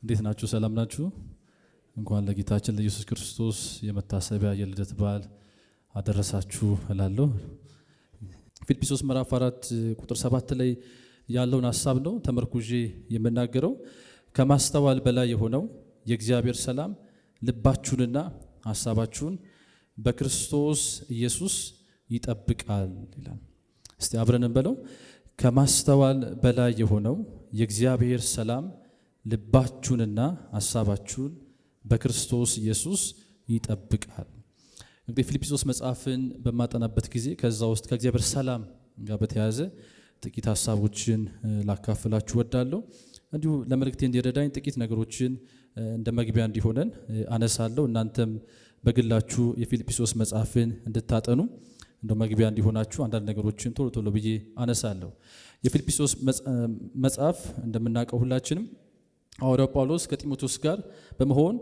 እንዴት ናችሁ? ሰላም ናችሁ? እንኳን ለጌታችን ለኢየሱስ ክርስቶስ የመታሰቢያ የልደት በዓል አደረሳችሁ እላለሁ። ፊልጵስዩስ ምዕራፍ 4 ቁጥር 7 ላይ ያለውን ሐሳብ ነው ተመርኩዤ የምናገረው። ከማስተዋል በላይ የሆነው የእግዚአብሔር ሰላም ልባችሁንና ሐሳባችሁን በክርስቶስ ኢየሱስ ይጠብቃል ይላል። እስቲ አብረን እንበለው። ከማስተዋል በላይ የሆነው የእግዚአብሔር ሰላም ልባችሁንና ሐሳባችሁን በክርስቶስ ኢየሱስ ይጠብቃል። እንግዲህ ፊልጵስዩስ መጽሐፍን በማጠናበት ጊዜ ከዛ ውስጥ ከእግዚአብሔር ሰላም ጋር በተያያዘ ጥቂት ሐሳቦችን ላካፍላችሁ ወዳለሁ። እንዲሁ ለመልእክቴ እንዲረዳኝ ጥቂት ነገሮችን እንደ መግቢያ እንዲሆነን አነሳለሁ። እናንተም በግላችሁ የፊልጵስዩስ መጽሐፍን እንድታጠኑ እንደ መግቢያ እንዲሆናችሁ አንዳንድ ነገሮችን ቶሎ ቶሎ ብዬ አነሳለሁ። የፊልጵስዩስ መጽሐፍ እንደምናውቀው ሁላችንም ሐዋርያው ጳውሎስ ከጢሞቴዎስ ጋር በመሆን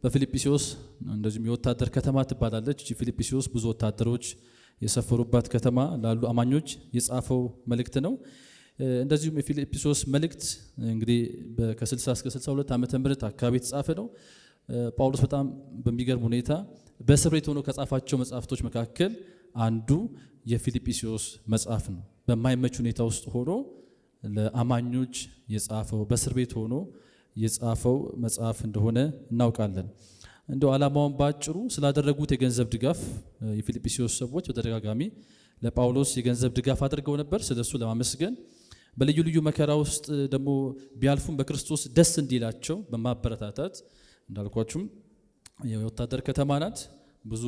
በፊልጵስዩስ እንደዚሁም የወታደር ከተማ ትባላለች። ፊልጵስዩስ ብዙ ወታደሮች የሰፈሩባት ከተማ ላሉ አማኞች የጻፈው መልእክት ነው። እንደዚሁም የፊልጵስዩስ መልእክት እንግዲህ ከ60 እስከ 62 ዓመተ ምህረት አካባቢ የተጻፈ ነው። ጳውሎስ በጣም በሚገርም ሁኔታ በእስር ቤት ሆኖ ከጻፋቸው መጽሐፍቶች መካከል አንዱ የፊልጵስዩስ መጽሐፍ ነው። በማይመች ሁኔታ ውስጥ ሆኖ ለአማኞች የጻፈው በእስር ቤት ሆኖ የጻፈው መጽሐፍ እንደሆነ እናውቃለን። እንደው ዓላማውን ባጭሩ ስላደረጉት የገንዘብ ድጋፍ የፊልጵስዩስ ሰዎች በተደጋጋሚ ለጳውሎስ የገንዘብ ድጋፍ አድርገው ነበር። ስለሱ ለማመስገን በልዩ ልዩ መከራ ውስጥ ደግሞ ቢያልፉም በክርስቶስ ደስ እንዲላቸው በማበረታታት እንዳልኳችሁም የወታደር ከተማ ናት። ብዙ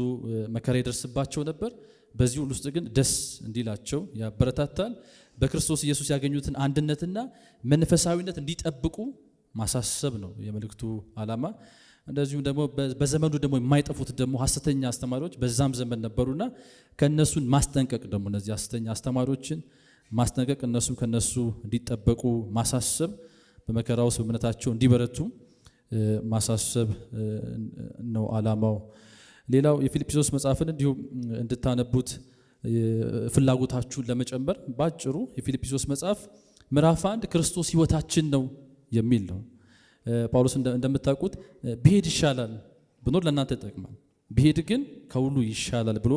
መከራ ይደርስባቸው ነበር። በዚህ ሁሉ ውስጥ ግን ደስ እንዲላቸው ያበረታታል። በክርስቶስ ኢየሱስ ያገኙትን አንድነትና መንፈሳዊነት እንዲጠብቁ ማሳሰብ ነው የመልእክቱ ዓላማ። እንደዚሁም ደግሞ በዘመኑ ደግሞ የማይጠፉት ደግሞ ሐሰተኛ አስተማሪዎች በዛም ዘመን ነበሩና ከነሱን ማስጠንቀቅ ደግሞ እነዚህ ሐሰተኛ አስተማሪዎችን ማስጠንቀቅ እነሱም ከነሱ እንዲጠበቁ ማሳሰብ፣ በመከራ ውስጥ በእምነታቸው እንዲበረቱ ማሳሰብ ነው ዓላማው። ሌላው የፊልጵስዩስ መጽሐፍን እንዲሁ እንድታነቡት ፍላጎታችሁን ለመጨመር ባጭሩ የፊልጵስዩስ መጽሐፍ ምዕራፍ 1 ክርስቶስ ሕይወታችን ነው የሚል ነው። ጳውሎስ እንደምታውቁት ብሄድ ይሻላል ብኖር ለእናንተ ይጠቅማል፣ ብሄድ ግን ከሁሉ ይሻላል ብሎ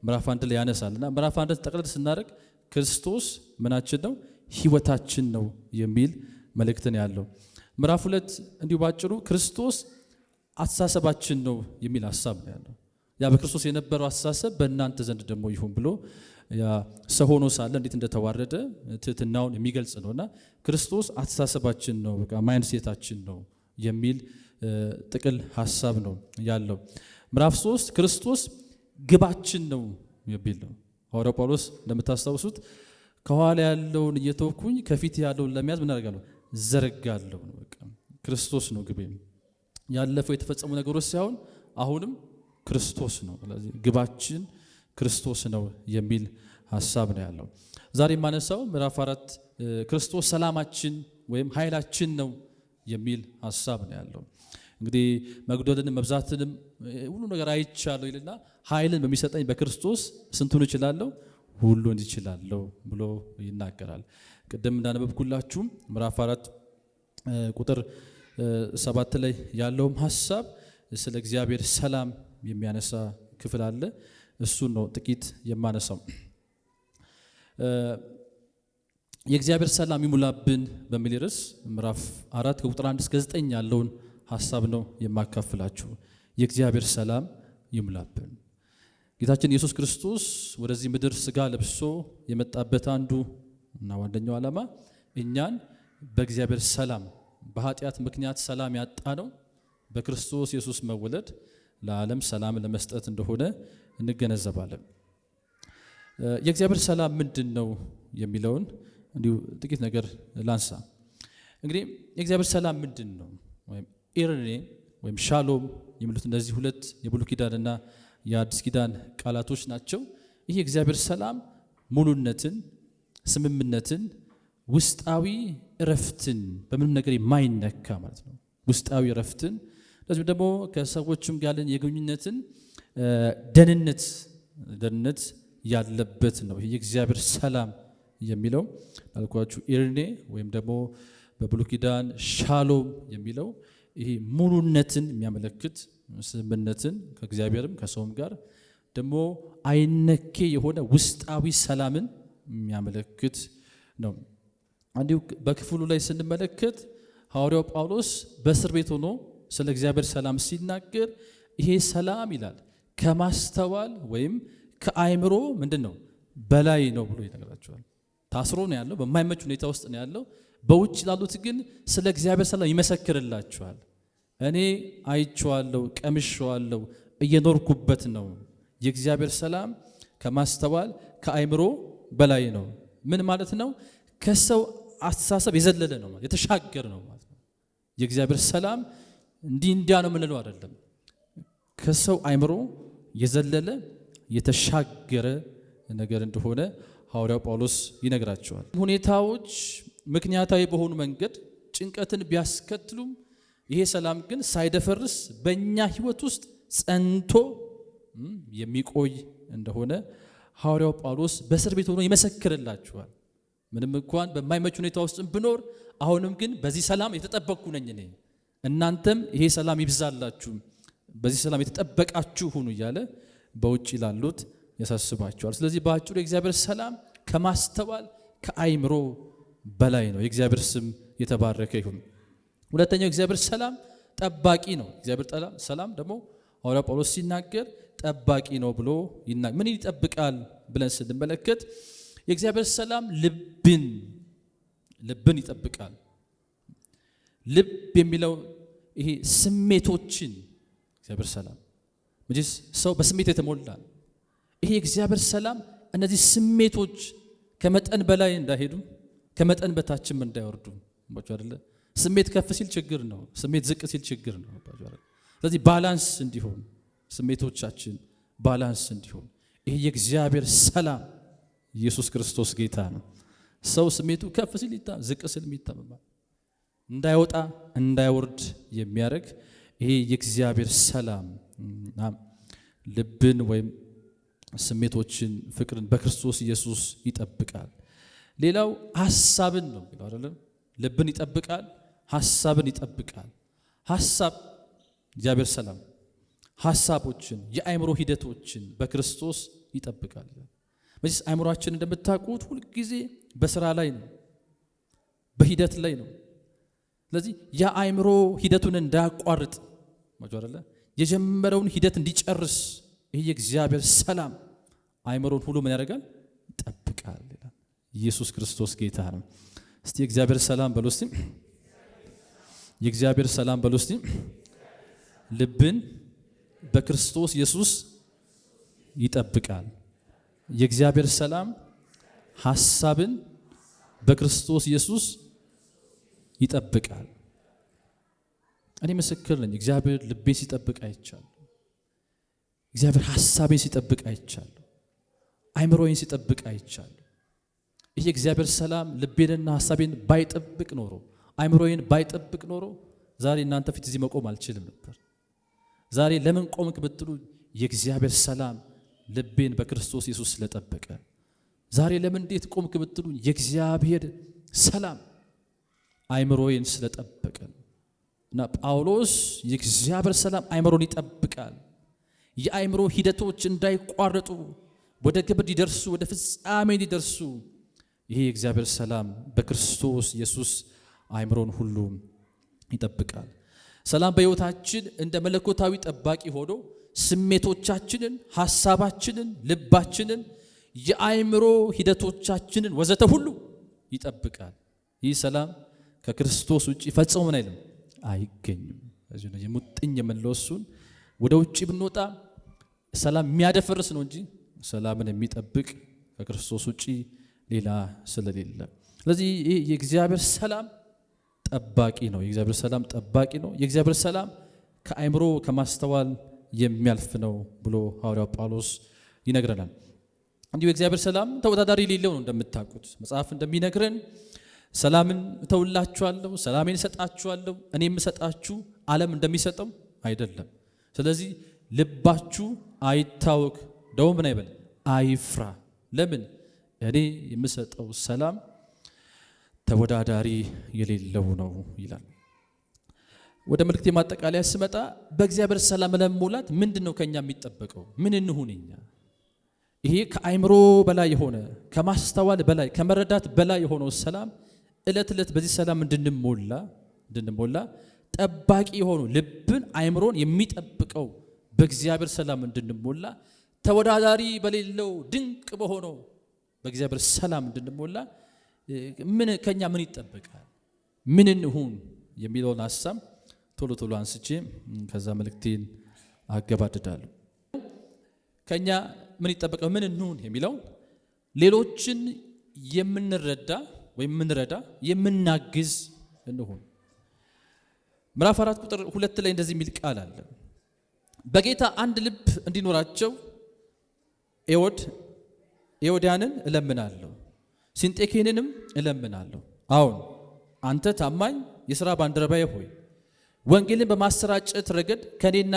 ምዕራፍ 1 ላይ ያነሳል እና ምዕራፍ 1 ጠቅለል ስናደርግ ክርስቶስ ምናችን ነው? ሕይወታችን ነው የሚል መልእክትን ያለው። ምዕራፍ 2 እንዲሁ ባጭሩ ክርስቶስ አስተሳሰባችን ነው የሚል ሐሳብ ነው ያለው። ያ በክርስቶስ የነበረው አስተሳሰብ በእናንተ ዘንድ ደግሞ ይሁን ብሎ ያ ሰው ሆኖ ሳለ እንዴት እንደተዋረደ ትህትናውን የሚገልጽ ነውና ክርስቶስ አስተሳሰባችን ነው፣ በቃ ማይንድሴታችን ነው የሚል ጥቅል ሐሳብ ነው ያለው። ምዕራፍ 3 ክርስቶስ ግባችን ነው የሚል ነው። ሐዋርያው ጳውሎስ እንደምታስታውሱት ከኋላ ያለውን እየተወኩኝ ከፊት ያለውን ለመያዝ ምን አደርጋለሁ? ዘረጋለሁ ነው። በቃ ክርስቶስ ነው ግቤ። ያለፈው የተፈጸሙ ነገሮች ሳይሆን አሁንም ክርስቶስ ነው። ስለዚህ ግባችን ክርስቶስ ነው የሚል ሐሳብ ነው ያለው። ዛሬ የማነሳው ምዕራፍ 4 ክርስቶስ ሰላማችን ወይም ኃይላችን ነው የሚል ሐሳብ ነው ያለው። እንግዲህ መጉደልንም መብዛትንም ሁሉ ነገር አይቻለሁ ይልና ኃይልን በሚሰጠኝ በክርስቶስ ስንቱን እችላለሁ? ሁሉን እችላለሁ ብሎ ይናገራል። ቅድም እንዳነበብኩላችሁም ምዕራፍ 4 ቁጥር 7 ላይ ያለውም ሐሳብ ስለ እግዚአብሔር ሰላም የሚያነሳ ክፍል አለ። እሱን ነው ጥቂት የማነሳው። የእግዚአብሔር ሰላም ይሙላብን በሚል ርዕስ ምዕራፍ 4 ከቁጥር 1 እስከ 9 ያለውን ሐሳብ ነው የማካፍላችሁ። የእግዚአብሔር ሰላም ይሙላብን። ጌታችን ኢየሱስ ክርስቶስ ወደዚህ ምድር ሥጋ ለብሶ የመጣበት አንዱ እና ዋነኛው ዓላማ እኛን በእግዚአብሔር ሰላም በኃጢአት ምክንያት ሰላም ያጣ ነው በክርስቶስ ኢየሱስ መወለድ ለዓለም ሰላም ለመስጠት እንደሆነ እንገነዘባለን። የእግዚአብሔር ሰላም ምንድን ነው የሚለውን እንዲሁ ጥቂት ነገር ላንሳ። እንግዲህ የእግዚአብሔር ሰላም ምንድን ነው? ወይም ኢርኔ ወይም ሻሎም የሚሉት እነዚህ ሁለት የብሉይ ኪዳንና የአዲስ ኪዳን ቃላቶች ናቸው። ይህ የእግዚአብሔር ሰላም ሙሉነትን፣ ስምምነትን፣ ውስጣዊ እረፍትን በምንም ነገር የማይነካ ማለት ነው። ውስጣዊ እረፍትን ለዚህ ደግሞ ከሰዎችም ያለን የግንኙነትን ደህንነት ያለበት ነው። ይህ የእግዚአብሔር ሰላም የሚለው አልኳችሁ ኢርኔ ወይም ደግሞ በብሉይ ኪዳን ሻሎም የሚለው ይሄ ሙሉነትን የሚያመለክት ስምምነትን ከእግዚአብሔርም ከሰውም ጋር ደግሞ አይነኬ የሆነ ውስጣዊ ሰላምን የሚያመለክት ነው። አንዲሁ በክፍሉ ላይ ስንመለከት ሐዋርያው ጳውሎስ በእስር ቤት ሆኖ ስለ እግዚአብሔር ሰላም ሲናገር ይሄ ሰላም ይላል ከማስተዋል ወይም ከአእምሮ ምንድነው በላይ ነው ብሎ ይነግራቸዋል። ታስሮ ነው ያለው፣ በማይመች ሁኔታ ውስጥ ነው ያለው። በውጭ ላሉት ግን ስለ እግዚአብሔር ሰላም ይመሰክርላቸዋል። እኔ አይቼዋለሁ፣ ቀምሼዋለሁ፣ እየኖርኩበት ነው። የእግዚአብሔር ሰላም ከማስተዋል ከአእምሮ በላይ ነው። ምን ማለት ነው? ከሰው አስተሳሰብ የዘለለ ነው ማለት የተሻገረ ነው ማለት ነው። የእግዚአብሔር ሰላም እንዲያ ነው የምንለው አይደለም። ከሰው አእምሮ የዘለለ የተሻገረ ነገር እንደሆነ ሐዋርያው ጳውሎስ ይነግራቸዋል። ሁኔታዎች ምክንያታዊ በሆኑ መንገድ ጭንቀትን ቢያስከትሉም ይሄ ሰላም ግን ሳይደፈርስ በእኛ ሕይወት ውስጥ ጸንቶ የሚቆይ እንደሆነ ሐዋርያው ጳውሎስ በእስር ቤት ሆኖ ይመሰክርላቸዋል። ምንም እንኳን በማይመች ሁኔታ ውስጥ ብኖር አሁንም ግን በዚህ ሰላም የተጠበቅኩ ነኝ እኔ፣ እናንተም ይሄ ሰላም ይብዛላችሁ፣ በዚህ ሰላም የተጠበቃችሁ ሁኑ እያለ በውጭ ላሉት ያሳስባቸዋል። ስለዚህ በአጭሩ የእግዚአብሔር ሰላም ከማስተዋል ከአእምሮ በላይ ነው። የእግዚአብሔር ስም የተባረከ ይሁን። ሁለተኛው የእግዚአብሔር ሰላም ጠባቂ ነው። እግዚአብሔር ሰላም ደግሞ ሐዋርያው ጳውሎስ ሲናገር ጠባቂ ነው ብሎ ይናገር። ምን ይጠብቃል ብለን ስንመለከት የእግዚአብሔር ሰላም ልብን ይጠብቃል። ልብ የሚለው ይሄ ስሜቶችን እግዚአብሔር ሰላም መቼስ ሰው በስሜት የተሞላ ይሄ የእግዚአብሔር ሰላም እነዚህ ስሜቶች ከመጠን በላይ እንዳይሄዱ ከመጠን በታችም እንዳይወርዱ አይደለ? ስሜት ከፍ ሲል ችግር ነው፣ ስሜት ዝቅ ሲል ችግር ነው። ስለዚህ ባላንስ እንዲሆን ስሜቶቻችን ባላንስ እንዲሆን ይሄ የእግዚአብሔር ሰላም ኢየሱስ ክርስቶስ ጌታ ነው። ሰው ስሜቱ ከፍ ሲል ዝቅ ሲል ይታመማል። እንዳይወጣ እንዳይወርድ የሚያደርግ ይሄ የእግዚአብሔር ሰላም ልብን ወይም ስሜቶችን ፍቅርን በክርስቶስ ኢየሱስ ይጠብቃል። ሌላው ሐሳብን ነው አይደለም? ልብን ይጠብቃል፣ ሐሳብን ይጠብቃል። ሐሳብ እግዚአብሔር ሰላም ሐሳቦችን የአእምሮ ሂደቶችን በክርስቶስ ይጠብቃል። መቼስ አእምሮአችን እንደምታውቁት ሁልጊዜ በስራ ላይ ነው፣ በሂደት ላይ ነው። ስለዚህ የአእምሮ ሂደቱን እንዳያቋርጥ አይደለ? የጀመረውን ሂደት እንዲጨርስ ይህ የእግዚአብሔር ሰላም አእምሮን ሁሉ ምን ያደርጋል? ይጠብቃል ይላል። ኢየሱስ ክርስቶስ ጌታ ነው። እስቲ የእግዚአብሔር ሰላም በሉ እስቲ፣ የእግዚአብሔር ሰላም በሉ እስቲ። ልብን በክርስቶስ ኢየሱስ ይጠብቃል። የእግዚአብሔር ሰላም ሐሳብን በክርስቶስ ኢየሱስ ይጠብቃል። እኔ ምስክር ነኝ። እግዚአብሔር ልቤን ሲጠብቅ አይቻለሁ። እግዚአብሔር ሐሳቤን ሲጠብቅ አይቻለሁ። አእምሮዬን ሲጠብቅ አይቻለሁ። ይሄ እግዚአብሔር ሰላም ልቤንና ሐሳቤን ባይጠብቅ ኖሮ አእምሮዬን ባይጠብቅ ኖሮ ዛሬ እናንተ ፊት እዚህ መቆም አልችልም ነበር። ዛሬ ለምን ቆምክ ብትሉ የእግዚአብሔር ሰላም ልቤን በክርስቶስ ኢየሱስ ስለጠበቀ። ዛሬ ለምን እንዴት ቆምክ ብትሉ የእግዚአብሔር ሰላም አእምሮዬን ስለጠበቀ እና ጳውሎስ የእግዚአብሔር ሰላም አእምሮን ይጠብቃል። የአእምሮ ሂደቶች እንዳይቋረጡ ወደ ግብ እንዲደርሱ ወደ ፍጻሜ እንዲደርሱ ይሄ የእግዚአብሔር ሰላም በክርስቶስ ኢየሱስ አእምሮን ሁሉ ይጠብቃል። ሰላም በሕይወታችን እንደ መለኮታዊ ጠባቂ ሆኖ ስሜቶቻችንን፣ ሐሳባችንን፣ ልባችንን፣ የአእምሮ ሂደቶቻችንን ወዘተ ሁሉ ይጠብቃል። ይህ ሰላም ከክርስቶስ ውጪ ፈጽሞ ምን አይልም አይገኝም። እዚህ ነው የሙጥኝ የምንለው። እሱን ወደ ውጪ ብንወጣ ሰላም የሚያደፈርስ ነው እንጂ ሰላምን የሚጠብቅ ከክርስቶስ ውጪ ሌላ ስለሌለ። ስለዚህ ይህ የእግዚአብሔር ሰላም ጠባቂ ነው። የእግዚአብሔር ሰላም ጠባቂ ነው። የእግዚአብሔር ሰላም ከአእምሮ ከማስተዋል የሚያልፍ ነው ብሎ ሐዋርያው ጳውሎስ ይነግረናል። እንዲሁ የእግዚአብሔር ሰላም ተወዳዳሪ የሌለው ነው። እንደምታውቁት መጽሐፍ እንደሚነግረን ሰላምን እተውላችኋለሁ፣ ሰላሜን እሰጣችኋለሁ፣ እኔ የምሰጣችሁ ዓለም እንደሚሰጠው አይደለም። ስለዚህ ልባችሁ አይታወክ፣ ደግሞ ምን አይበል አይፍራ። ለምን? እኔ የምሰጠው ሰላም ተወዳዳሪ የሌለው ነው ይላል። ወደ መልእክቴ ማጠቃለያ ስመጣ በእግዚአብሔር ሰላም ለመሞላት ምንድነው ከኛ የሚጠበቀው? ምን እንሁንኛ? ይሄ ከአይምሮ በላይ የሆነ ከማስተዋል በላይ ከመረዳት በላይ የሆነው ሰላም እለት እለት በዚህ ሰላም እንድንሞላ ጠባቂ የሆኑ ልብን አይምሮን የሚጠብቀው በእግዚአብሔር ሰላም እንድንሞላ ተወዳዳሪ በሌለው ድንቅ በሆነው በእግዚአብሔር ሰላም እንድንሞላ ምን ከኛ ምን ይጠበቃል? ምን እንሁን የሚለውን ሐሳብ ቶሎ አንስቼ ከዛ መልእክቴን አገባድዳለሁ። ከኛ ምን ይጠበቃል? ምን እንሁን የሚለው ሌሎችን የምንረዳ የምናግዝ እንሁን። ምዕራፍ 4 ቁጥር 2 ላይ እንደዚህ የሚል ቃል አለ። በጌታ አንድ ልብ እንዲኖራቸው ኤዎድያንን እለምናለሁ፣ ሲንጤኬንንም እለምናለሁ። አሁን አንተ ታማኝ የሥራ ባልደረባዬ ሆይ ወንጌልን በማሰራጨት ረገድ ከኔና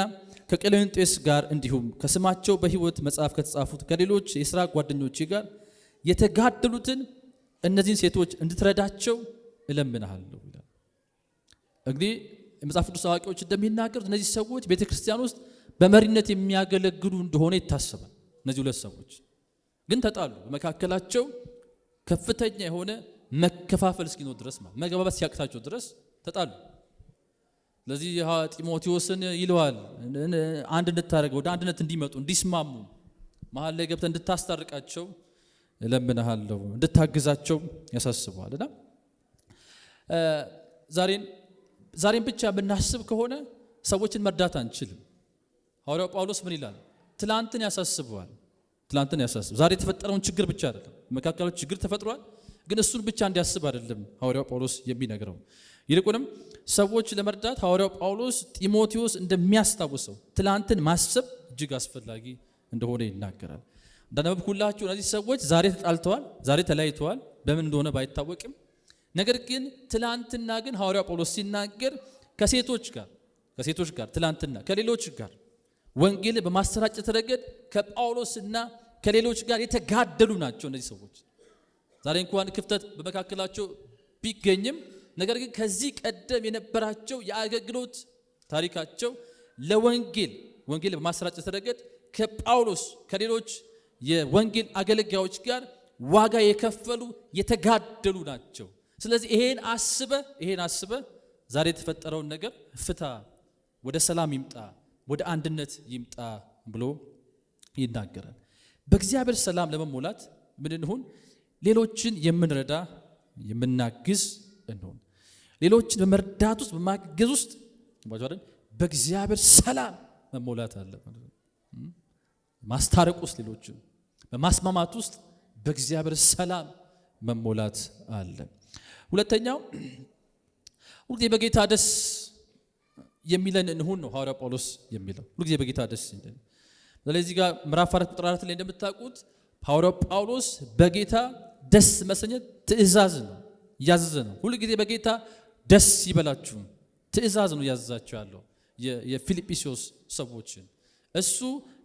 ከቀሌዮንጤስ ጋር እንዲሁም ከስማቸው በሕይወት መጽሐፍ ከተጻፉት ከሌሎች የሥራ ጓደኞቼ ጋር የተጋደሉትን እነዚህን ሴቶች እንድትረዳቸው እለምናለሁ ይላል። እንግዲህ የመጽሐፍ ቅዱስ አዋቂዎች እንደሚናገሩት እነዚህ ሰዎች ቤተክርስቲያን ውስጥ በመሪነት የሚያገለግሉ እንደሆነ ይታሰባል። እነዚህ ሁለት ሰዎች ግን ተጣሉ። በመካከላቸው ከፍተኛ የሆነ መከፋፈል እስኪኖር ድረስ መግባባት ሲያቅታቸው ድረስ ተጣሉ። ስለዚህ ጢሞቴዎስን ይለዋል አንድ እንድታደርገው ወደ አንድነት እንዲመጡ እንዲስማሙ መሀል ላይ ገብተህ እንድታስታርቃቸው እለምንሃለሁ፣ እንድታግዛቸው ያሳስበዋል። እና ዛሬን ብቻ የምናስብ ከሆነ ሰዎችን መርዳት አንችልም። ሐዋርያው ጳውሎስ ምን ይላል? ትላንትን ያሳስበዋል። ዛሬ የተፈጠረውን ችግር ብቻ አይደለም፣ መካከላቸው ችግር ተፈጥሯል፣ ግን እሱን ብቻ እንዲያስብ አይደለም ሐዋርያው ጳውሎስ የሚነግረው። ይልቁንም ሰዎች ለመርዳት ሐዋርያው ጳውሎስ ጢሞቴዎስ እንደሚያስታውሰው ትላንትን ማሰብ እጅግ አስፈላጊ እንደሆነ ይናገራል። እንዳነበብኩላችሁ እነዚህ ሰዎች ዛሬ ተጣልተዋል፣ ዛሬ ተለያይተዋል፣ በምን እንደሆነ ባይታወቅም፣ ነገር ግን ትላንትና ግን ሐዋርያው ጳውሎስ ሲናገር ከሴቶች ጋር ትላንትና ከሌሎች ጋር ወንጌል በማሰራጨት ረገድ ከጳውሎስና ከሌሎች ጋር የተጋደሉ ናቸው እነዚህ ሰዎች። ዛሬ እንኳን ክፍተት በመካከላቸው ቢገኝም ነገር ግን ከዚህ ቀደም የነበራቸው የአገልግሎት ታሪካቸው ለወንጌል በማሰራጨት ረገድ ከጳውሎስ ከሌሎች የወንጌል አገልጋዮች ጋር ዋጋ የከፈሉ የተጋደሉ ናቸው። ስለዚህ ይሄን አስበ ዛሬ የተፈጠረውን ነገር ፍታ፣ ወደ ሰላም ይምጣ፣ ወደ አንድነት ይምጣ ብሎ ይናገራል። በእግዚአብሔር ሰላም ለመሞላት ምን እንሁን? ሌሎችን የምንረዳ የምናግዝ እንሁን። ሌሎችን በመርዳት ውስጥ በማገዝ ውስጥ በእግዚአብሔር ሰላም መሞላት አለ። ማስታረቅ ውስጥ ሌሎችን በማስማማት ውስጥ በእግዚአብሔር ሰላም መሞላት አለ። ሁለተኛው ሁልጊዜ በጌታ ደስ የሚለን እንሁን ነው ሐዋርያው ጳውሎስ የሚለው። ሁልጊዜ በጌታ ደስ ይለን። ስለዚህ ጋር ምዕራፍ 4 ቁጥር 4 ላይ እንደምታውቁት ሐዋርያው ጳውሎስ በጌታ ደስ መሰኘት ትእዛዝ ነው፣ ያዘዘ ነው። ሁልጊዜ በጌታ ደስ ይበላችሁ ትእዛዝ ነው ያዘዛቸው ያለው የፊልጵስዩስ ሰዎችን። እሱ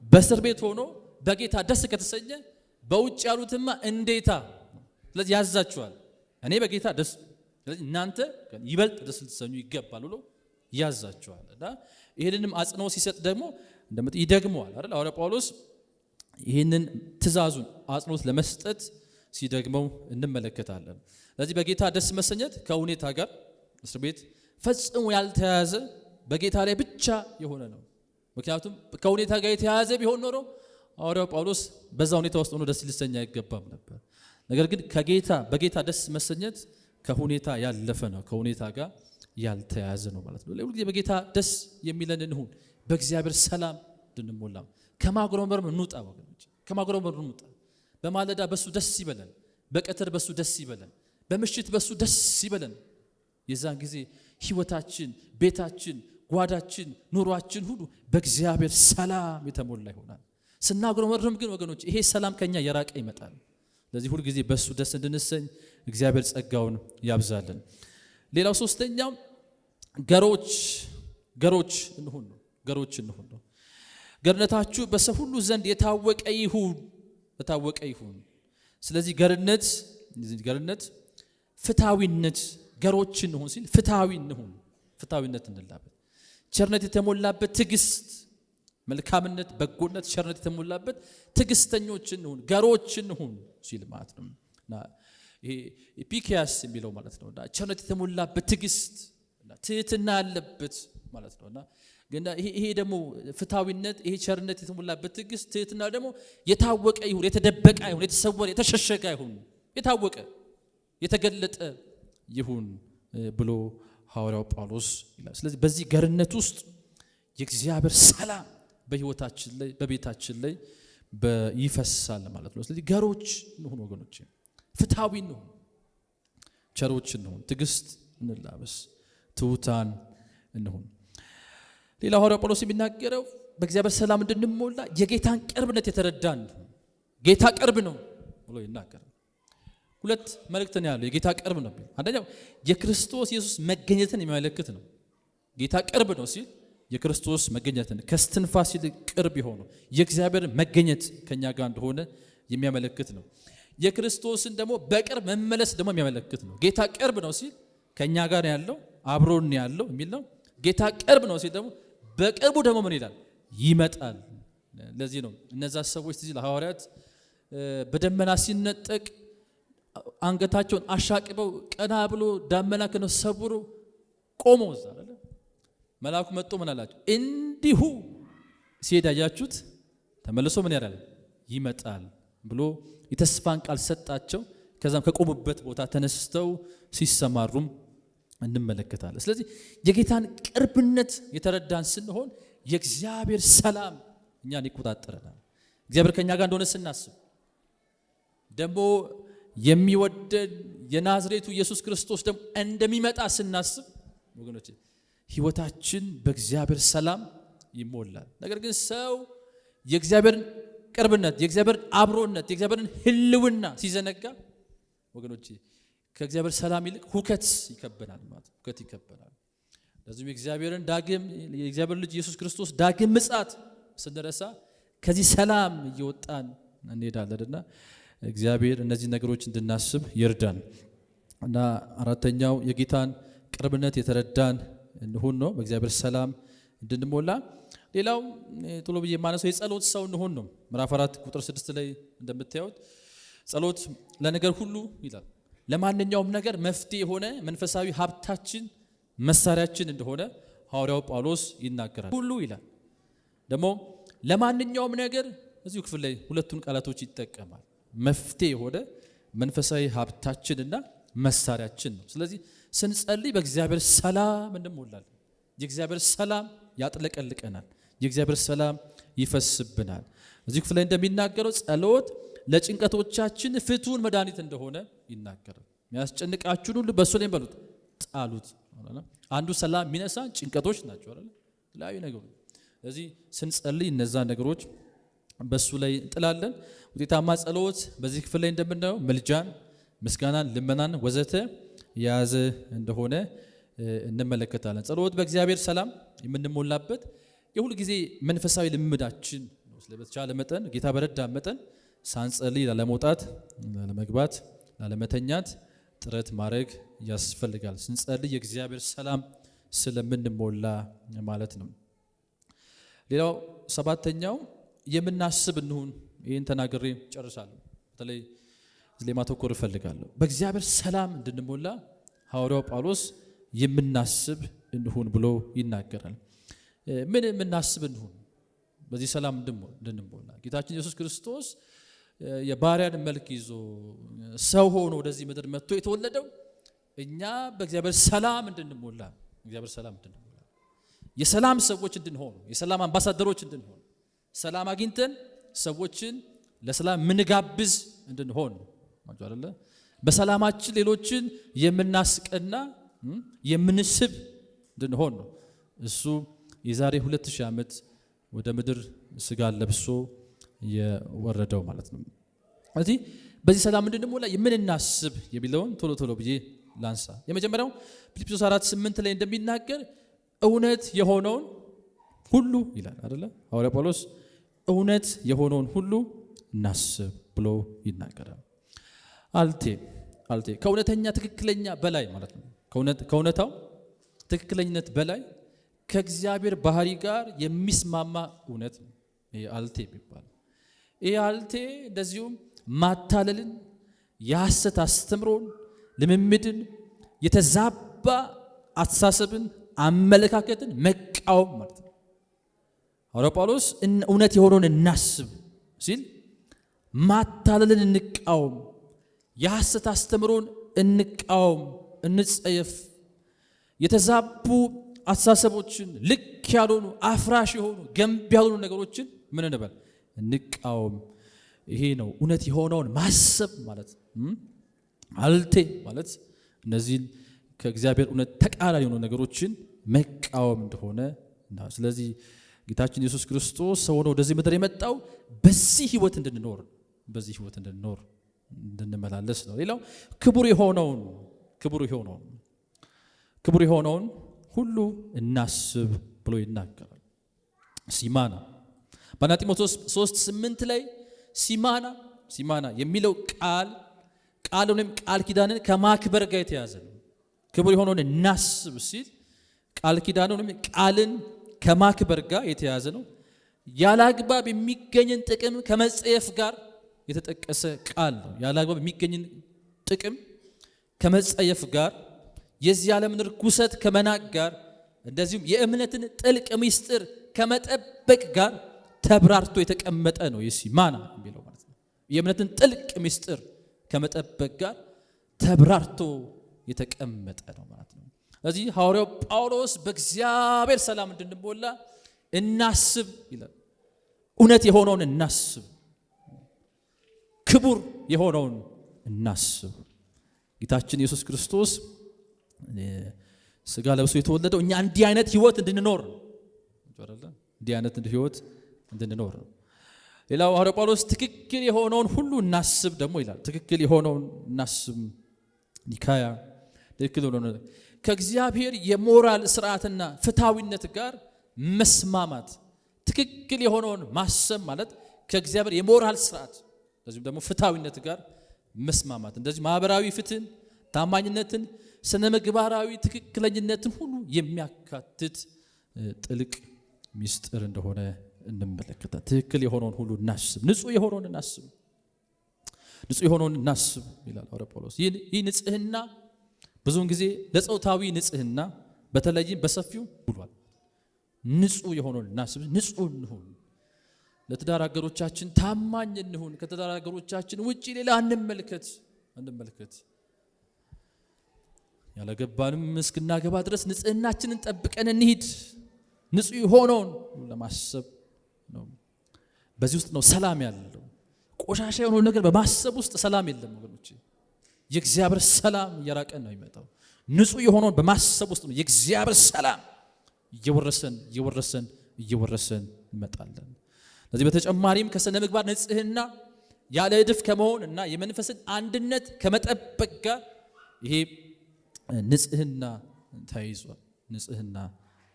በእስር ቤት ሆኖ በጌታ ደስ ከተሰኘ በውጭ ያሉትማ እንዴታ። ስለዚህ ያዛቸዋል፣ እኔ በጌታ ደስ፣ ስለዚህ እናንተ ይበልጥ ደስ ልትሰኙ ይገባል ብሎ ያዛቸዋል። እና ይህንንም አጽንኦት ሲሰጥ ደግሞ ይደግመዋል አይደል? ሐዋርያው ጳውሎስ ይህንን ትእዛዙን አጽንኦት ለመስጠት ሲደግመው እንመለከታለን። ስለዚህ በጌታ ደስ መሰኘት ከሁኔታ ጋር እስር ቤት ፈጽሞ ያልተያዘ በጌታ ላይ ብቻ የሆነ ነው። ምክንያቱም ከሁኔታ ጋር የተያዘ ቢሆን ኖሮ ሐዋርያው ጳውሎስ በዛ ሁኔታ ውስጥ ሆኖ ደስ ሊሰኝ አይገባም ነበር። ነገር ግን በጌታ ደስ መሰኘት ከሁኔታ ያለፈ ነው፣ ከሁኔታ ጋር ያልተያዘ ነው ማለት ነው። ለሁሉ ጊዜ በጌታ ደስ የሚለን እንሁን፣ በእግዚአብሔር ሰላም እንድንሞላ። ከማጉረምረም እንውጣ ወገኖች፣ ከማጉረምረም እንውጣ። በማለዳ በሱ ደስ ይበለን፣ በቀትር በሱ ደስ ይበለን፣ በምሽት በሱ ደስ ይበለን። የዛን ጊዜ ህይወታችን፣ ቤታችን፣ ጓዳችን፣ ኑሯችን ሁሉ በእግዚአብሔር ሰላም የተሞላ ይሆናል። ስናጉረመርም ግን ወገኖች ይሄ ሰላም ከኛ የራቀ ይመጣል። ስለዚህ ሁሉ ጊዜ በሱ ደስ እንድንሰኝ እግዚአብሔር ጸጋውን ያብዛልን። ሌላው ሶስተኛው ገሮች እንሁን ነው። ገርነታችሁ በሰው ሁሉ ዘንድ የታወቀ ይሁን። ስለዚህ ገርነት ፍትሃዊነት ገሮች እንሁን ሲል ፍትሃዊ እንሁን፣ ፍትሃዊነት እንላበት፣ ቸርነት የተሞላበት ትዕግስት፣ መልካምነት፣ በጎነት፣ ቸርነት የተሞላበት ትዕግስተኞች እንሁን፣ ገሮች እንሁን ሲል ማለት ነው። እና ይሄ ኢፒኪያስ የሚለው ማለት ነው። እና ቸርነት የተሞላበት ትዕግስት እና ትህትና ያለበት ማለት ነውና ግን ይሄ ደግሞ ፍትሃዊነት፣ ይሄ ቸርነት የተሞላበት ትዕግስት፣ ትህትና ደግሞ የታወቀ ይሁን፣ የተደበቀ ይሁን፣ የተሰወረ የተሸሸገ ይሁን፣ የታወቀ የተገለጠ ይሁን ብሎ ሐዋርያው ጳውሎስ ይላል። ስለዚህ በዚህ ገርነት ውስጥ የእግዚአብሔር ሰላም በህይወታችን ላይ በቤታችን ላይ ይፈሳል ማለት ነው። ስለዚህ ገሮች እንሁን ወገኖች፣ ፍትሃዊ እንሁን፣ ቸሮች እንሁን፣ ትዕግስት እንላበስ፣ ትሑታን እንሁን። ሌላ ሐዋርያው ጳውሎስ የሚናገረው በእግዚአብሔር ሰላም እንድንሞላ የጌታን ቅርብነት የተረዳን እንሁን። ጌታ ቅርብ ነው ብሎ ይናገራል። ሁለት መልእክት ነው ያለው። የጌታ ቅርብ ነው። አንደኛው የክርስቶስ ኢየሱስ መገኘትን የሚያመለክት ነው። ጌታ ቅርብ ነው ሲል የክርስቶስ መገኘትን ከስትንፋስ ይልቅ ቅርብ የሆነው የእግዚአብሔር መገኘት ከኛ ጋር እንደሆነ የሚያመለክት ነው። የክርስቶስን ደግሞ በቅርብ መመለስ ደግሞ የሚያመለክት ነው። ጌታ ቅርብ ነው ሲል ከኛ ጋር ያለው አብሮን ያለው የሚል ነው። ጌታ ቅርብ ነው ሲል ደግሞ በቅርቡ ደግሞ ምን ይላል? ይመጣል። ለዚህ ነው እነዛ ሰዎች ትዝ ይላል ሐዋርያት በደመና ሲነጠቅ አንገታቸውን አሻቅበው ቀና ብሎ ዳመና ከነሱ ሰብሮ ቆመው እዛ አይደል? መልአኩ መጥቶ ምን አላቸው? እንዲሁ ሲሄድ አያችሁት፣ ተመልሶ ምን ያደርጋል? ይመጣል ብሎ የተስፋን ቃል ሰጣቸው። ከዛም ከቆሙበት ቦታ ተነስተው ሲሰማሩም እንመለከታለን። ስለዚህ የጌታን ቅርብነት የተረዳን ስንሆን የእግዚአብሔር ሰላም እኛን ይቆጣጠረናል። እግዚአብሔር ከኛ ጋር እንደሆነ ስናስብ ደግሞ የሚወደድ የናዝሬቱ ኢየሱስ ክርስቶስ ደግሞ እንደሚመጣ ስናስብ ወገኖች ህይወታችን በእግዚአብሔር ሰላም ይሞላል። ነገር ግን ሰው የእግዚአብሔርን ቅርብነት፣ የእግዚአብሔርን አብሮነት፣ የእግዚአብሔርን ህልውና ሲዘነጋ ወገኖች ከእግዚአብሔር ሰላም ይልቅ ሁከት ይከበናል ማለት ሁከት ይከበናል። ለዚህም የእግዚአብሔር ልጅ ኢየሱስ ክርስቶስ ዳግም ምጽአት ስንረሳ ከዚህ ሰላም እየወጣን እንሄዳለንና እግዚአብሔር እነዚህ ነገሮች እንድናስብ ይርዳን። እና አራተኛው የጌታን ቅርብነት የተረዳን እንሁን ነው፣ በእግዚአብሔር ሰላም እንድንሞላ። ሌላው ቶሎ ብዬ የማነሳው የጸሎት ሰው እንሁን ነው። ምዕራፍ 4 ቁጥር 6 ላይ እንደምታዩት ጸሎት ለነገር ሁሉ ይላል፣ ለማንኛውም ነገር መፍትሄ የሆነ መንፈሳዊ ሀብታችን መሳሪያችን እንደሆነ ሐዋርያው ጳውሎስ ይናገራል። ሁሉ ይላል ደግሞ ለማንኛውም ነገር እዚሁ ክፍል ላይ ሁለቱን ቃላቶች ይጠቀማል። መፍትሄ የሆነ መንፈሳዊ ሀብታችንና መሳሪያችን ነው። ስለዚህ ስንጸልይ በእግዚአብሔር ሰላም እንሞላለን። የእግዚአብሔር ሰላም ያጥለቀልቀናል። የእግዚአብሔር ሰላም ይፈስብናል። እዚሁ ክፍል ላይ እንደሚናገረው ጸሎት ለጭንቀቶቻችን ፍቱን መድኃኒት እንደሆነ ይናገራል። የሚያስጨንቃችሁን ሁሉ በእሱ ላይ በሉት ጣሉት። አንዱ ሰላም የሚነሳን ጭንቀቶች ናቸው አይደል? የተለያዩ ነገሮች። ስለዚህ ስንጸልይ እነዛ ነገሮች በሱ ላይ እንጥላለን። ውጤታማ ጸሎት በዚህ ክፍል ላይ እንደምናየው ምልጃን፣ ምስጋናን፣ ልመናን ወዘተ የያዘ እንደሆነ እንመለከታለን። ጸሎት በእግዚአብሔር ሰላም የምንሞላበት የሁል ጊዜ መንፈሳዊ ልምዳችን ነው። ስለበተቻለ መጠን ጌታ በረዳ መጠን ሳንጸልይ ላለመውጣት፣ ላለመግባት፣ ላለመተኛት ጥረት ማድረግ ያስፈልጋል። ስንጸልይ የእግዚአብሔር ሰላም ስለምንሞላ ማለት ነው። ሌላው ሰባተኛው የምናስብ እንሁን። ይህን ተናግሬ ጨርሳለሁ። በተለይ እዚህ ማተኮር እፈልጋለሁ። በእግዚአብሔር ሰላም እንድንሞላ ሐዋርያው ጳውሎስ የምናስብ እንሁን ብሎ ይናገራል። ምን የምናስብ እንሁን በዚህ ሰላም እንድንሞላ? ጌታችን ኢየሱስ ክርስቶስ የባሪያን መልክ ይዞ ሰው ሆኖ ወደዚህ ምድር መጥቶ የተወለደው እኛ በእግዚአብሔር ሰላም እንድንሞላ፣ እግዚአብሔር ሰላም እንድንሞላ፣ የሰላም ሰዎች እንድንሆን፣ የሰላም አምባሳደሮች እንድንሆን፣ ሰላም አግኝተን ሰዎችን ለሰላም ምንጋብዝ እንድንሆን ማለት አይደለ? በሰላማችን ሌሎችን የምናስቀና የምንስብ እንድንሆን ነው። እሱ የዛሬ 2000 ዓመት ወደ ምድር ስጋ ለብሶ የወረደው ማለት ነው። ስለዚህ በዚህ ሰላም እንድንሞላ የምንናስብ የሚለውን ቶሎ ብዬ ላንሳ። የመጀመሪያው ፊልጵስዩስ 4:8 ላይ እንደሚናገር እውነት የሆነውን ሁሉ ይላል አይደለ? ሐዋርያ ጳውሎስ እውነት የሆነውን ሁሉ እናስብ ብሎ ይናገራል። አልቴ ከእውነተኛ ትክክለኛ በላይ ማለት ነው። ከእውነታው ትክክለኝነት በላይ ከእግዚአብሔር ባህሪ ጋር የሚስማማ እውነት ነው ይሄ አልቴ የሚባለው። ይሄ አልቴ እንደዚሁም ማታለልን፣ የሐሰት አስተምሮን፣ ልምምድን፣ የተዛባ አስተሳሰብን፣ አመለካከትን መቃወም ማለት ነው። ሐዋርያው ጳውሎስ እውነት የሆነውን እናስብ ሲል ማታለልን እንቃወም፣ የሐሰት አስተምሮን እንቃወም፣ እንጸየፍ፣ የተዛቡ አስተሳሰቦችን፣ ልክ ያልሆኑ አፍራሽ የሆኑ ገንቢ ያልሆኑ ነገሮችን ምን እንበል እንቃወም። ይሄ ነው እውነት የሆነውን ማሰብ ማለት። አልቴ ማለት እነዚህን ከእግዚአብሔር እውነት ተቃራኒ የሆኑ ነገሮችን መቃወም እንደሆነ። ስለዚህ ጌታችን ኢየሱስ ክርስቶስ ሰው ሆኖ ወደዚህ ምድር የመጣው በዚህ ህይወት እንድንኖር እንድንመላለስ ነው። ሌላው ክቡር የሆነውን ሁሉ እናስብ ብሎ ይናገራል። ሲማና በአንደኛ ጢሞቴዎስ 3:8 ላይ ሲማና የሚለው ቃል ወይም ቃል ኪዳንን ከማክበር ጋር የተያዘ ነው። ክቡር የሆነውን እናስብ ሲል ቃል ኪዳንን ወይም ቃልን ከማክበር ጋር የተያዘ ነው። ያለ አግባብ የሚገኝን ጥቅም ከመጸየፍ ጋር የተጠቀሰ ቃል ነው። ያለ አግባብ የሚገኝን ጥቅም ከመጸየፍ ጋር፣ የዚህ ዓለምን ርኩሰት ከመናቅ ጋር፣ እንደዚሁም የእምነትን ጥልቅ ምስጢር ከመጠበቅ ጋር ተብራርቶ የተቀመጠ ነው። ሲማና የሚለው ማለት ነው። የእምነትን ጥልቅ ምስጢር ከመጠበቅ ጋር ተብራርቶ የተቀመጠ ነው ማለት ነው። ስለዚህ ሐዋርያው ጳውሎስ በእግዚአብሔር ሰላም እንድንሞላ እናስብ ይላል። እውነት የሆነውን እናስብ፣ ክቡር የሆነውን እናስብ። ጌታችን ኢየሱስ ክርስቶስ ስጋ ለብሶ የተወለደው እኛ እንዲህ አይነት ህይወት እንድንኖር ነው። እንዲህ አይነት ህይወት እንድንኖር ነው። ሌላው ሐዋርያው ጳውሎስ ትክክል የሆነውን ሁሉ እናስብ ደግሞ ይላል። ትክክል የሆነውን እናስብ ኒካያ ትክክል የሆነውን ከእግዚአብሔር የሞራል ስርዓትና ፍትሃዊነት ጋር መስማማት። ትክክል የሆነውን ማሰብ ማለት ከእግዚአብሔር የሞራል ስርዓት እንደዚሁም ደግሞ ፍትሃዊነት ጋር መስማማት፣ እንደዚህ ማህበራዊ ፍትህን፣ ታማኝነትን፣ ስነ ምግባራዊ ትክክለኝነትን ሁሉ የሚያካትት ጥልቅ ምስጢር እንደሆነ እንመለከታለን። ትክክል የሆነውን ሁሉ እናስብ፣ ንጹህ የሆነውን እናስብ ይላል ሐዋርያው ጳውሎስ። ይህ ንጽህና ብዙውን ጊዜ ለጾታዊ ንጽህና በተለይም በሰፊው ብሏል። ንጹህ የሆነውን እናስብ፣ ንጹህ እንሁን፣ ለትዳር አጋሮቻችን ታማኝ እንሁን፣ ከትዳር አጋሮቻችን ውጪ ሌላ አንመልከት። ያለገባንም እስክናገባ ድረስ ንጽህናችንን ጠብቀን እንሂድ። ንጹህ የሆነውን ለማሰብ ነው። በዚህ ውስጥ ነው ሰላም ያለው። ቆሻሻ የሆነው ነገር በማሰብ ውስጥ ሰላም የለም ወገኖች። የእግዚአብሔር ሰላም እየራቀን ነው የሚመጣው። ንጹህ የሆነውን በማሰብ ውስጥ ነው የእግዚአብሔር ሰላም እየወረሰን እንመጣለን። ለዚህ በተጨማሪም ከስነ ምግባር ንጽህና ያለ እድፍ ከመሆን እና የመንፈስን አንድነት ከመጠበቅ ጋር ይሄ ንጽህና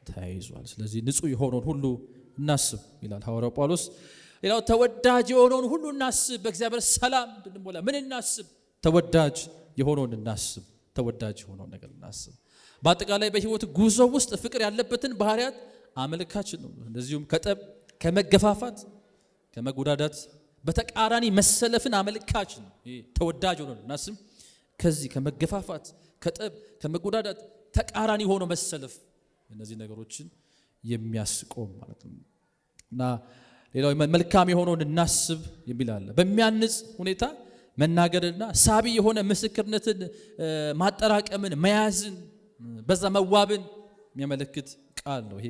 ተያይዟል። ስለዚህ ንጹህ የሆነውን ሁሉ እናስብ ይላል ሐዋርያው ጳውሎስ። ሌላው ተወዳጅ የሆነውን ሁሉ እናስብ። በእግዚአብሔር ሰላም እንድንሞላ ምን እናስብ? ተወዳጅ የሆነውን ነገር እናስብ። በአጠቃላይ በህይወት ጉዞ ውስጥ ፍቅር ያለበትን ባህሪያት አመልካች ነው። እንደዚሁም ከጠብ፣ ከመገፋፋት፣ ከመጎዳዳት በተቃራኒ መሰለፍን አመልካች ነው። ይሄ ተወዳጅ የሆነውን እናስብ። ከዚህ ከመገፋፋት፣ ከጠብ፣ ከመጎዳዳት ተቃራኒ ሆኖ መሰለፍ እነዚህ ነገሮችን የሚያስቆም ማለት ነው። እና ሌላው መልካም የሆነውን እናስብ የሚል አለ። በሚያንጽ ሁኔታ መናገርና ሳቢ የሆነ ምስክርነትን ማጠራቀምን፣ መያዝን፣ በዛ መዋብን የሚያመለክት ቃል ነው። ይሄ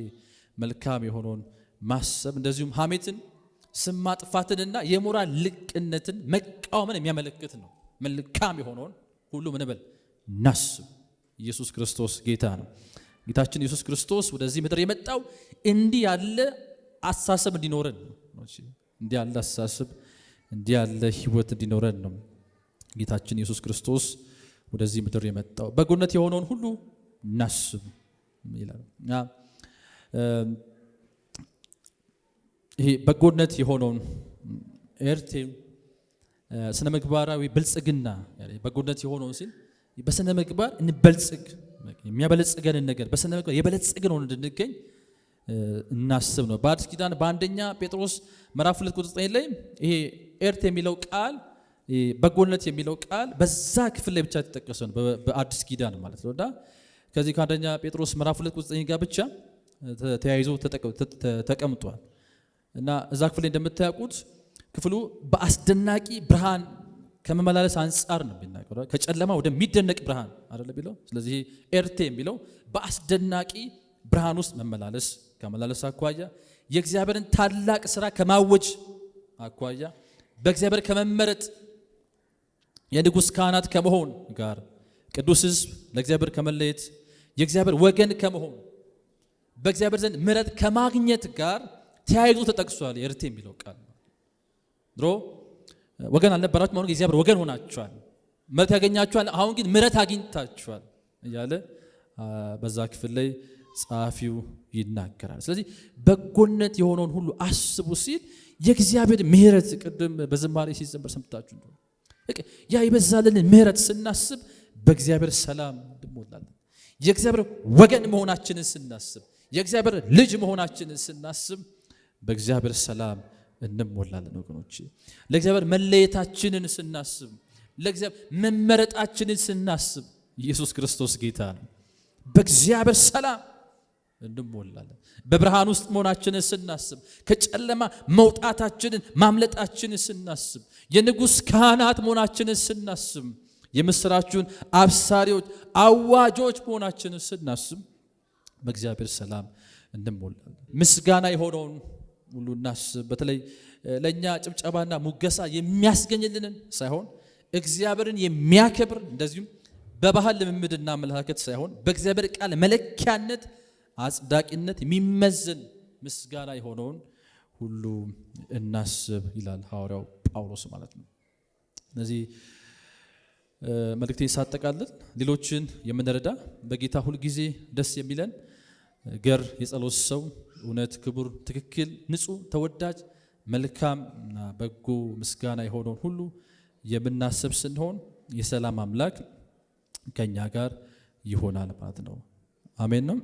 መልካም የሆነውን ማሰብ እንደዚሁም ሐሜትን፣ ስም ማጥፋትንና የሞራል ልቅነትን መቃወምን የሚያመለክት ነው። መልካም የሆነውን ሁሉ ምን በል እናስብ። ኢየሱስ ክርስቶስ ጌታ ነው። ጌታችን ኢየሱስ ክርስቶስ ወደዚህ ምድር የመጣው እንዲህ ያለ አስተሳሰብ እንዲኖረን ነው። እንዲህ ያለ አስተሳሰብ፣ እንዲህ ያለ ህይወት እንዲኖረን ነው ጌታችን ኢየሱስ ክርስቶስ ወደዚህ ምድር የመጣው። በጎነት የሆነውን ሁሉ እናስብ ይላል። ይሄ በጎነት የሆነውን ኤርቴ ስነ ምግባራዊ ብልጽግና በጎነት የሆነውን ሲል በስነ ምግባር እንበልጽግ የሚያበለጽገን ነገር በስነ ምግባር የበለጽግን ሆነ እንድንገኝ እናስብ ነው። በአዲስ ኪዳን በአንደኛ ጴጥሮስ ምዕራፍ 2 ቁጥር 9 ላይ ይሄ ኤርት የሚለው ቃል በጎነት የሚለው ቃል በዛ ክፍል ላይ ብቻ ተጠቀሰ ነው በአዲስ ኪዳን ማለት ነውና ከዚህ ከአንደኛ ጴጥሮስ ምዕራፍ 2 ቁጥር 9 ጋር ብቻ ተያይዞ ተቀምጧል እና እዛ ክፍል ላይ እንደምታውቁት ክፍሉ በአስደናቂ ብርሃን ከመመላለስ አንፃር ነው የሚናገረው ከጨለማ ወደሚደነቅ ብርሃን አይደለ ቢለው ስለዚህ ኤርቴ የሚለው በአስደናቂ ብርሃን ውስጥ ከመመላለስ አኳያ የእግዚአብሔርን ታላቅ ሥራ ከማወጅ አኳያ በእግዚአብሔር ከመመረጥ የንጉሥ ካህናት ከመሆን ጋር ቅዱስ ሕዝብ ለእግዚአብሔር ከመለየት የእግዚአብሔር ወገን ከመሆን በእግዚአብሔር ዘንድ ምሕረት ከማግኘት ጋር ተያይዞ ተጠቅሷል። ኤርቴ የሚለው ቃል ድሮ ወገን አልነበራችሁም፣ አሁን የእግዚአብሔር ወገን ሆናችኋል፣ ምሕረት ያገኛችኋል፣ አሁን ግን ምሕረት አግኝታችኋል እያለ በዛ ክፍል ላይ ጸሐፊው ይናገራል። ስለዚህ በጎነት የሆነውን ሁሉ አስቡ ሲል የእግዚአብሔር ምሕረት ቅድም በዝማሬ ሲዘምር ሰምታችሁ እንደሆነ ያ ይበዛልን ምሕረት ስናስብ በእግዚአብሔር ሰላም እንሞላለን። የእግዚአብሔር ወገን መሆናችንን ስናስብ የእግዚአብሔር ልጅ መሆናችንን ስናስብ በእግዚአብሔር ሰላም እንሞላለን። ወገኖች ለእግዚአብሔር መለየታችንን ስናስብ ለእግዚአብሔር መመረጣችንን ስናስብ ኢየሱስ ክርስቶስ ጌታ ነው። በእግዚአብሔር ሰላም እንሞላለን። በብርሃን ውስጥ መሆናችንን ስናስብ ከጨለማ መውጣታችንን ማምለጣችንን ስናስብ የንጉሥ ካህናት መሆናችንን ስናስብ የምስራቹን አብሳሪዎች አዋጆች መሆናችንን ስናስብ በእግዚአብሔር ሰላም እንሞላለን። ምስጋና የሆነውን ሁሉ እናስብ። በተለይ ለእኛ ጭብጨባና ሙገሳ የሚያስገኝልንን ሳይሆን እግዚአብሔርን የሚያከብር እንደዚሁም በባህል ልምምድና አመለካከት ሳይሆን በእግዚአብሔር ቃል መለኪያነት አጽዳቂነት የሚመዘን ምስጋና የሆነውን ሁሉ እናስብ ይላል ሐዋርያው ጳውሎስ ማለት ነው። ስለዚህ መልእክቴን ሳጠቃልል ሌሎችን የምንረዳ በጌታ ሁል ጊዜ ደስ የሚለን ገር የጸሎት ሰው እውነት፣ ክቡር፣ ትክክል፣ ንጹህ፣ ተወዳጅ፣ መልካም እና በጎ ምስጋና የሆነውን ሁሉ የምናስብ ስንሆን የሰላም አምላክ ከኛ ጋር ይሆናል ማለት ነው። አሜን ነው።